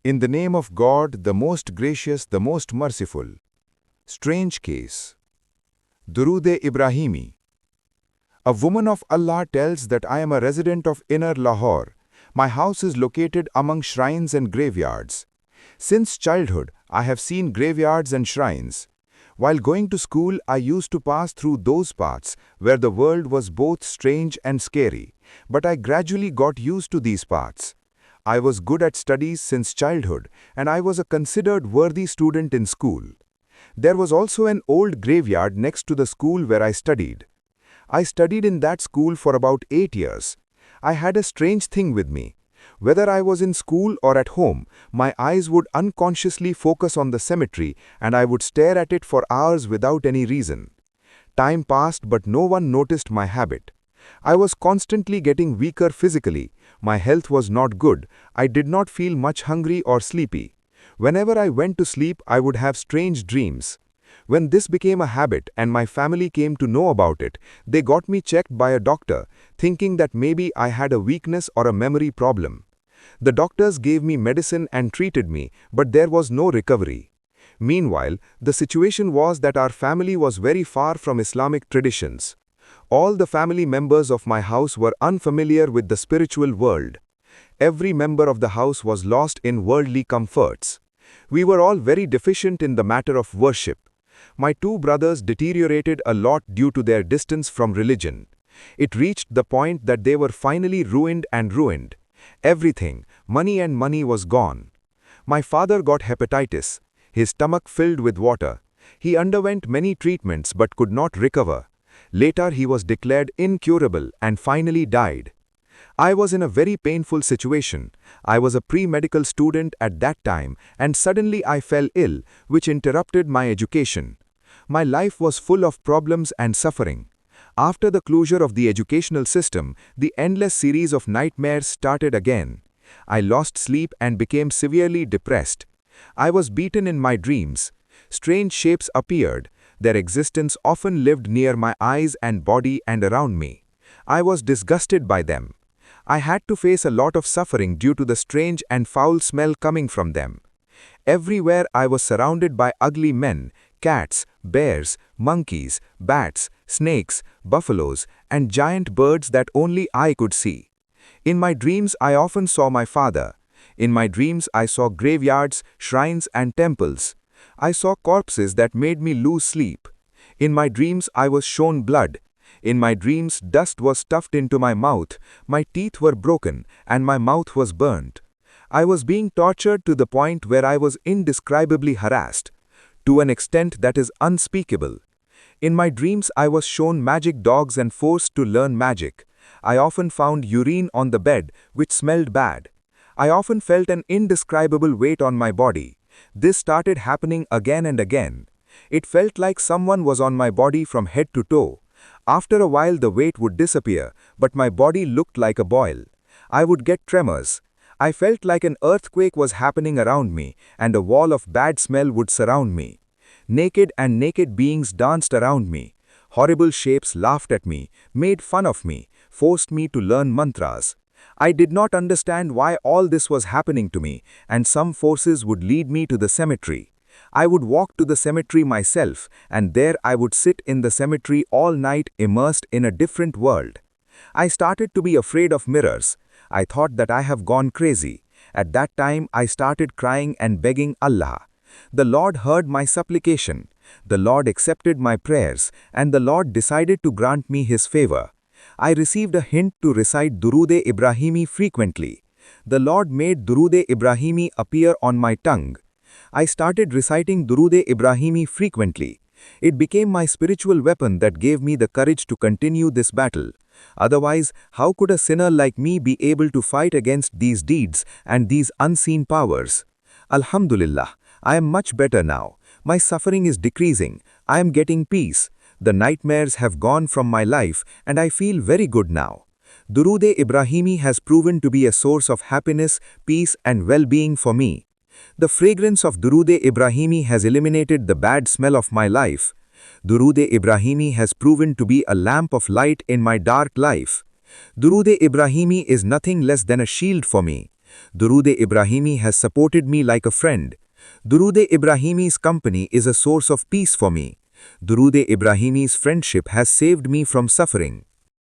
In the name of God, the most gracious, the most merciful. Strange case. Durood Ibrahimi. A woman of Allah tells that I am a resident of inner Lahore. My house is located among shrines and graveyards. Since childhood, I have seen graveyards and shrines. While going to school, I used to pass through those paths where the world was both strange and scary, but I gradually got used to these paths. I was good at studies since childhood, and I was a considered worthy student in school. There was also an old graveyard next to the school where I studied. I studied in that school for about 8 years. I had a strange thing with me. Whether I was in school or at home, my eyes would unconsciously focus on the cemetery and I would stare at it for hours without any reason. Time passed, but no one noticed my habit. I was constantly getting weaker physically. My health was not good. I did not feel much hungry or sleepy. Whenever I went to sleep, I would have strange dreams. When this became a habit and my family came to know about it, they got me checked by a doctor, thinking that maybe I had a weakness or a memory problem. The doctors gave me medicine and treated me, but there was no recovery. Meanwhile, the situation was that our family was very far from Islamic traditions. All the family members of my house were unfamiliar with the spiritual world. Every member of the house was lost in worldly comforts. We were all very deficient in the matter of worship. My 2 brothers deteriorated a lot due to their distance from religion. It reached the point that they were finally ruined and ruined. Everything, money was gone. My father got hepatitis. His stomach filled with water. He underwent many treatments but could not recover. Later he was declared incurable and finally died. I was in a very painful situation. I was a pre-medical student at that time and suddenly I fell ill, which interrupted my education. My life was full of problems and suffering. After the closure of the educational system, the endless series of nightmares started again. I lost sleep and became severely depressed. I was beaten in my dreams. Strange shapes appeared. Their existence often lived near my eyes and body and around me. I was disgusted by them. I had to face a lot of suffering due to the strange and foul smell coming from them. Everywhere I was surrounded by ugly men, cats, bears, monkeys, bats, snakes, buffaloes, and giant birds that only I could see. In my dreams I often saw my father. In my dreams I saw graveyards, shrines and temples. I saw corpses that made me lose sleep. In my dreams I was shown blood. In my dreams, dust was stuffed into my mouth, my teeth were broken, and my mouth was burnt. I was being tortured to the point where I was indescribably harassed, to an extent that is unspeakable. In my dreams, I was shown magic dogs and forced to learn magic. I often found urine on the bed, which smelled bad. I often felt an indescribable weight on my body. This started happening again and again. It felt like someone was on my body from head to toe. After a while the weight would disappear, but my body looked like a boil. I would get tremors. I felt like an earthquake was happening around me, and a wall of bad smell would surround me. Naked beings danced around me. Horrible shapes laughed at me, made fun of me, forced me to learn mantras. I did not understand why all this was happening to me, and some forces would lead me to the cemetery. I would walk to the cemetery myself, and there I would sit in the cemetery all night immersed in a different world. I started to be afraid of mirrors. I thought that I have gone crazy. At that time I started crying and begging Allah. The Lord heard my supplication. The Lord accepted my prayers, and the Lord decided to grant me His favor. I received a hint to recite Durood Ibrahimi frequently. The Lord made Durood Ibrahimi appear on my tongue. I started reciting Durood Ibrahimi frequently. It became my spiritual weapon that gave me the courage to continue this battle. Otherwise, how could a sinner like me be able to fight against these deeds and these unseen powers? Alhamdulillah, I am much better now. My suffering is decreasing. I am getting peace. The nightmares have gone from my life and I feel very good now. Durood Ibrahimi has proven to be a source of happiness, peace and well-being for me. The fragrance of Durood Ibrahimi has eliminated the bad smell of my life. Durood Ibrahimi has proven to be a lamp of light in my dark life. Durood Ibrahimi is nothing less than a shield for me. Durood Ibrahimi has supported me like a friend. Durood Ibrahimi's company is a source of peace for me. Durood Ibrahimi's friendship has saved me from suffering.